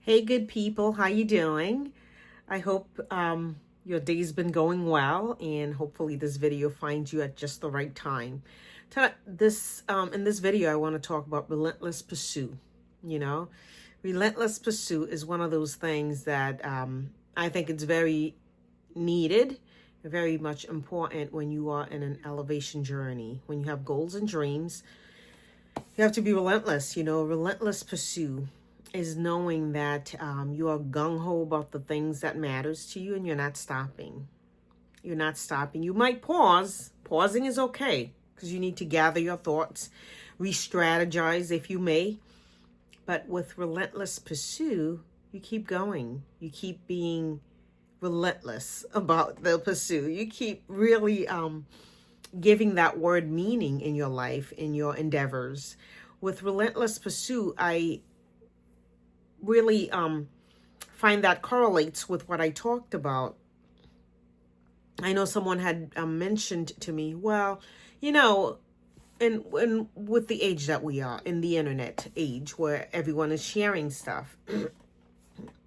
Hey, good people, how you doing? I hope your day's been going well, and hopefully this video finds you at just the right time. In this video, I want to talk about relentless pursuit. You know, relentless pursuit is one of those things that I think it's very needed, very much important when you are in an elevation journey. When you have goals and dreams, you have to be relentless. Relentless pursuit is knowing that you are gung-ho about the things that matters to you, and you're not stopping. You're not stopping. You might pause. Pausing is okay because you need to gather your thoughts, re-strategize if you may. But with relentless pursuit, you keep going. You keep being relentless about the pursuit. You keep really giving that word meaning in your life, in your endeavors. With relentless pursuit, I really find that correlates with what I talked about. I know someone had mentioned to me, well, and with the age that we are, in the internet age where everyone is sharing stuff, and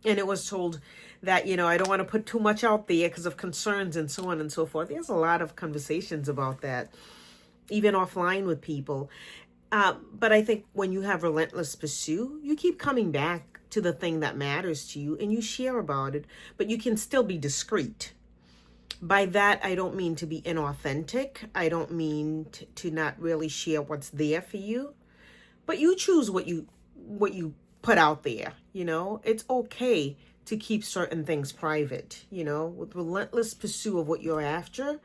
it was told that, I don't want to put too much out there because of concerns and so on and so forth. There's a lot of conversations about that, even offline with people. But I think when you have relentless pursuit, you keep coming back to the thing that matters to you and you share about it, but you can still be discreet. By that, I don't mean to be inauthentic. I don't mean to not really share what's there for you, but you choose what you put out there. It's okay to keep certain things private, with relentless pursuit of what you're after.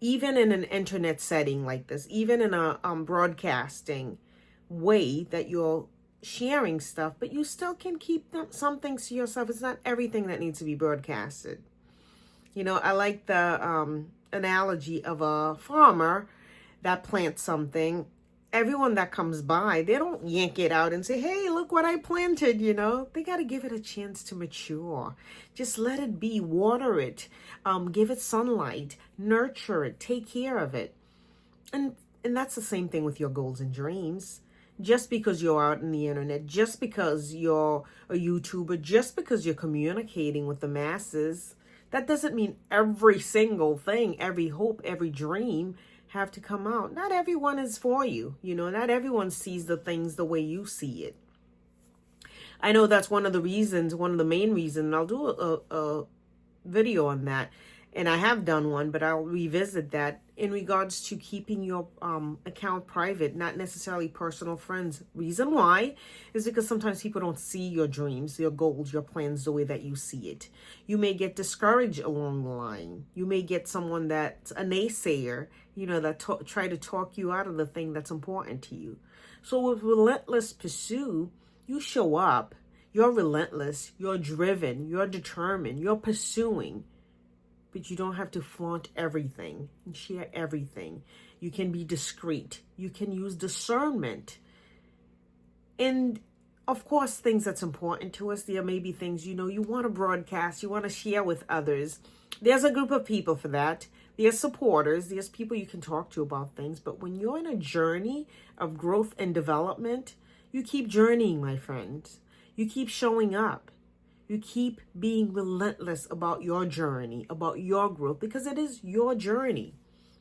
Even in an internet setting like this, even in a broadcasting way that you're sharing stuff, but you still can keep some things to yourself. It's not everything that needs to be broadcasted. I like the analogy of a farmer that plants something. Everyone that comes by, they don't yank it out and say, hey, look what I planted, They got to give it a chance to mature. Just let it be, water it, give it sunlight, nurture it, take care of it. And that's the same thing with your goals and dreams. Just because you're out in the internet, just because you're a YouTuber, just because you're communicating with the masses, that doesn't mean every single thing, every hope, every dream have to come out. Not everyone is for you. Not everyone sees the things the way you see it. I know that's one of the main reasons, and I'll do a video on that. And I have done one, but I'll revisit that in regards to keeping your account private, not necessarily personal friends. Reason why is because sometimes people don't see your dreams, your goals, your plans the way that you see it. You may get discouraged along the line. You may get someone that's a naysayer, that try to talk you out of the thing that's important to you. So with relentless pursuit, you show up. You're relentless. You're driven. You're determined. You're pursuing. But you don't have to flaunt everything and share everything. You can be discreet. You can use discernment. And of course, things that's important to us, there may be things, you want to broadcast, you want to share with others. There's a group of people for that. There's supporters. There's people you can talk to about things. But when you're in a journey of growth and development, you keep journeying, my friends. You keep showing up. You keep being relentless about your journey, about your growth, because it is your journey.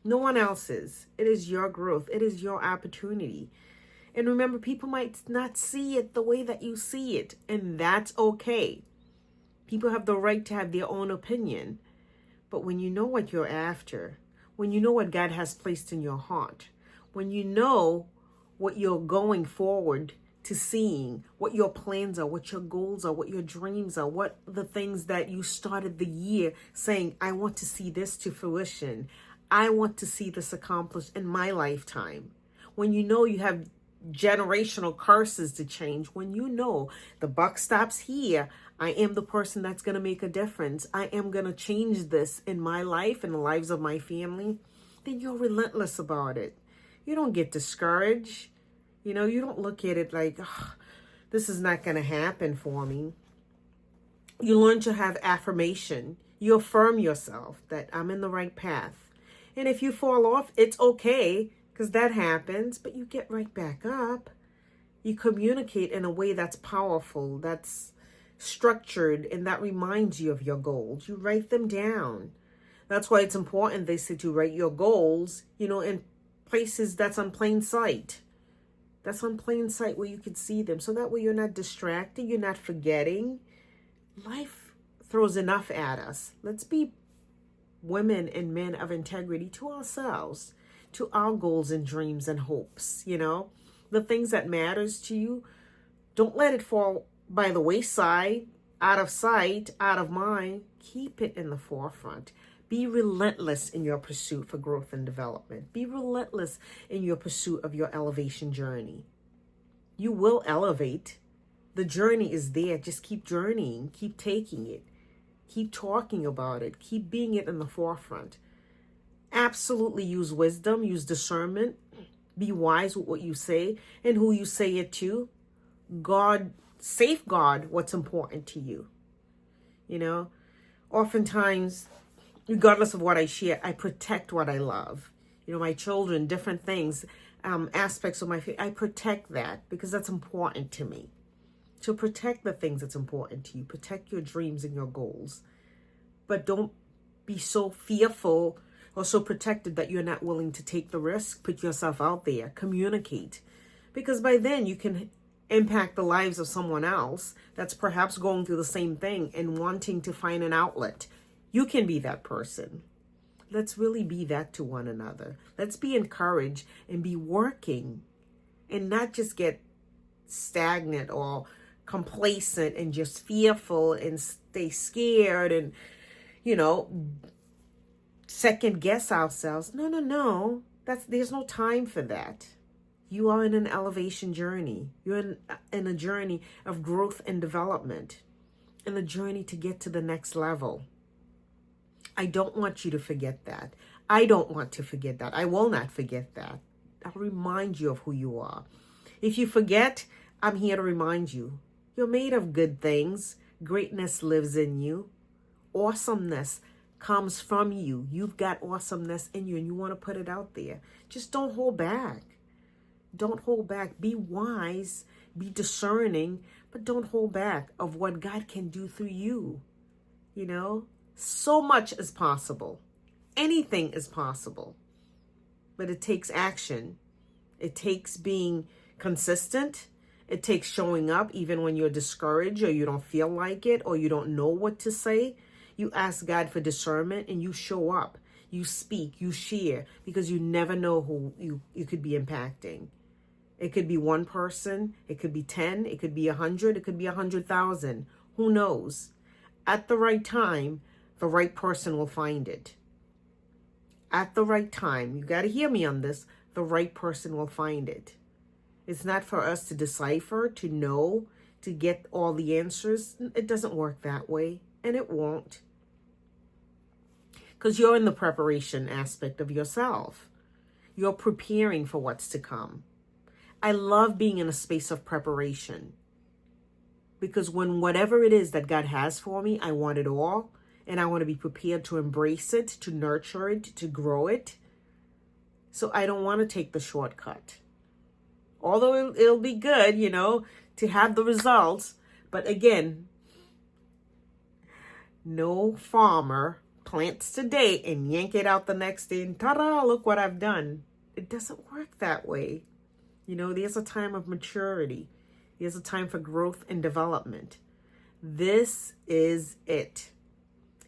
No one else's. It is your growth. It is your opportunity. And remember, people might not see it the way that you see it, and that's okay. People have the right to have their own opinion. But when you know what you're after, when you know what God has placed in your heart, when you know what you're going forward to seeing, what your plans are, what your goals are, what your dreams are, what the things that you started the year saying, I want to see this to fruition. I want to see this accomplished in my lifetime. When you know you have generational curses to change, when you know the buck stops here, I am the person that's going to make a difference. I am going to change this in my life and the lives of my family, then you're relentless about it. You don't get discouraged. You don't look at it like, this is not going to happen for me. You learn to have affirmation. You affirm yourself that I'm in the right path. And if you fall off, it's okay, because that happens, but you get right back up. You communicate in a way that's powerful, that's structured and that reminds you of your goals. You write them down. That's why it's important, they say, to write your goals, in places that's on plain sight. That's on plain sight where you can see them. So that way you're not distracted, you're not forgetting. Life throws enough at us. Let's be women and men of integrity to ourselves, to our goals and dreams and hopes, the things that matters to you. Don't let it fall by the wayside, out of sight, out of mind. Keep it in the forefront. Be relentless in your pursuit for growth and development. Be relentless in your pursuit of your elevation journey. You will elevate. The journey is there. Just keep journeying. Keep taking it. Keep talking about it. Keep being it in the forefront. Absolutely use wisdom. Use discernment. Be wise with what you say and who you say it to. Safeguard what's important to you. Oftentimes, regardless of what I share, I protect what I love. My children, different things, aspects of my faith, I protect that because that's important to me. To protect the things that's important to you. Protect your dreams and your goals. But don't be so fearful or so protected that you're not willing to take the risk. Put yourself out there. Communicate. Because by then you can impact the lives of someone else that's perhaps going through the same thing and wanting to find an outlet. You can be that person. Let's really be that to one another. Let's be encouraged and be working and not just get stagnant or complacent and just fearful and stay scared and, second guess ourselves. No. There's no time for that. You are in an elevation journey. You're in a journey of growth and development, in a journey to get to the next level. I don't want you to forget that. I don't want to forget that. I will not forget that. I'll remind you of who you are. If you forget, I'm here to remind you. You're made of good things. Greatness lives in you. Awesomeness comes from you. You've got awesomeness in you and you want to put it out there. Just don't hold back. Don't hold back. Be wise, be discerning, but don't hold back of what God can do through you. So much is possible. Anything is possible. But it takes action. It takes being consistent. It takes showing up even when you're discouraged or you don't feel like it or you don't know what to say. You ask God for discernment and you show up. You speak, you share, because you never know who you could be impacting. It could be one person, it could be 10, it could be 100, it could be 100,000. Who knows? At the right time, the right person will find it. At the right time, you got to hear me on this, the right person will find it. It's not for us to decipher, to know, to get all the answers. It doesn't work that way, and it won't. Because you're in the preparation aspect of yourself. You're preparing for what's to come. I love being in a space of preparation. Because when whatever it is that God has for me, I want it all. And I want to be prepared to embrace it, to nurture it, to grow it. So I don't want to take the shortcut. Although it'll be good, to have the results. But again, no farmer plants today and yank it out the next day and ta-da, look what I've done. It doesn't work that way. There's a time of maturity. There's a time for growth and development. This is it.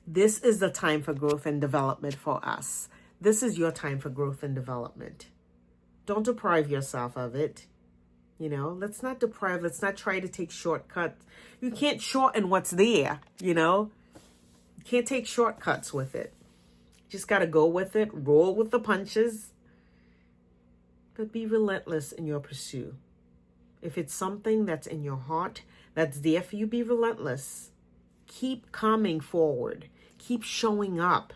This is the time for growth and development for us. This is your time for growth and development. Don't deprive yourself of it. Let's not deprive. Let's not try to take shortcuts. You can't shorten what's there, You can't take shortcuts with it. Just got to go with it. Roll with the punches. But be relentless in your pursuit. If it's something that's in your heart, that's there for you, be relentless. Keep coming forward. Keep showing up.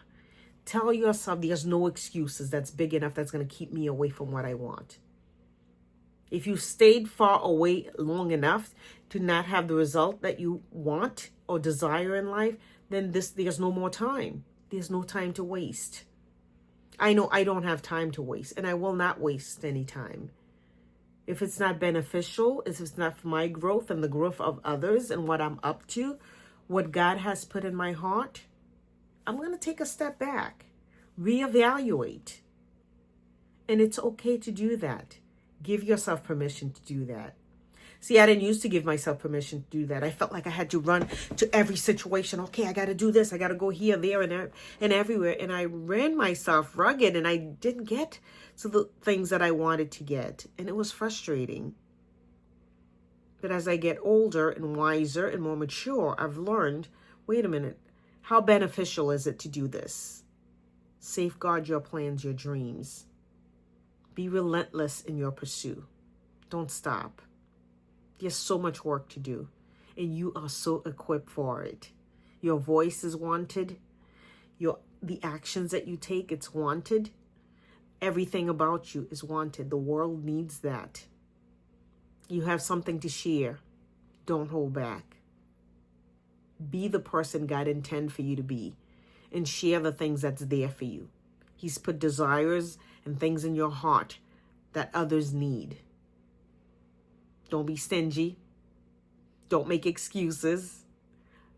Tell yourself there's no excuses that's big enough that's going to keep me away from what I want. If you stayed far away long enough to not have the result that you want or desire in life, then there's no more time. There's no time to waste. I know I don't have time to waste, and I will not waste any time. If it's not beneficial, if it's not for my growth and the growth of others and what I'm up to, what God has put in my heart, I'm going to take a step back, reevaluate. And it's okay to do that. Give yourself permission to do that. See, I didn't used to give myself permission to do that. I felt like I had to run to every situation. Okay, I got to do this. I got to go here, there, and everywhere. And I ran myself rugged, and I didn't get to the things that I wanted to get. And it was frustrating. But as I get older and wiser and more mature, I've learned, wait a minute, how beneficial is it to do this? Safeguard your plans, your dreams. Be relentless in your pursuit. Don't stop. There's so much work to do, and you are so equipped for it. Your voice is wanted. The actions that you take, it's wanted. Everything about you is wanted. The world needs that. You have something to share. Don't hold back. Be the person God intended for you to be, and share the things that's there for you. He's put desires and things in your heart that others need. Don't be stingy. Don't make excuses.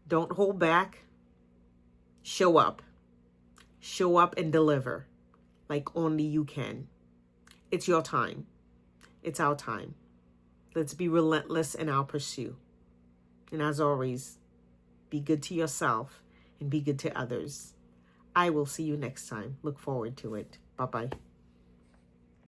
Don't hold back. Show up. Show up and deliver like only you can. It's your time. It's our time. Let's be relentless in our pursuit. And as always, be good to yourself and be good to others. I will see you next time. Look forward to it. Bye-bye.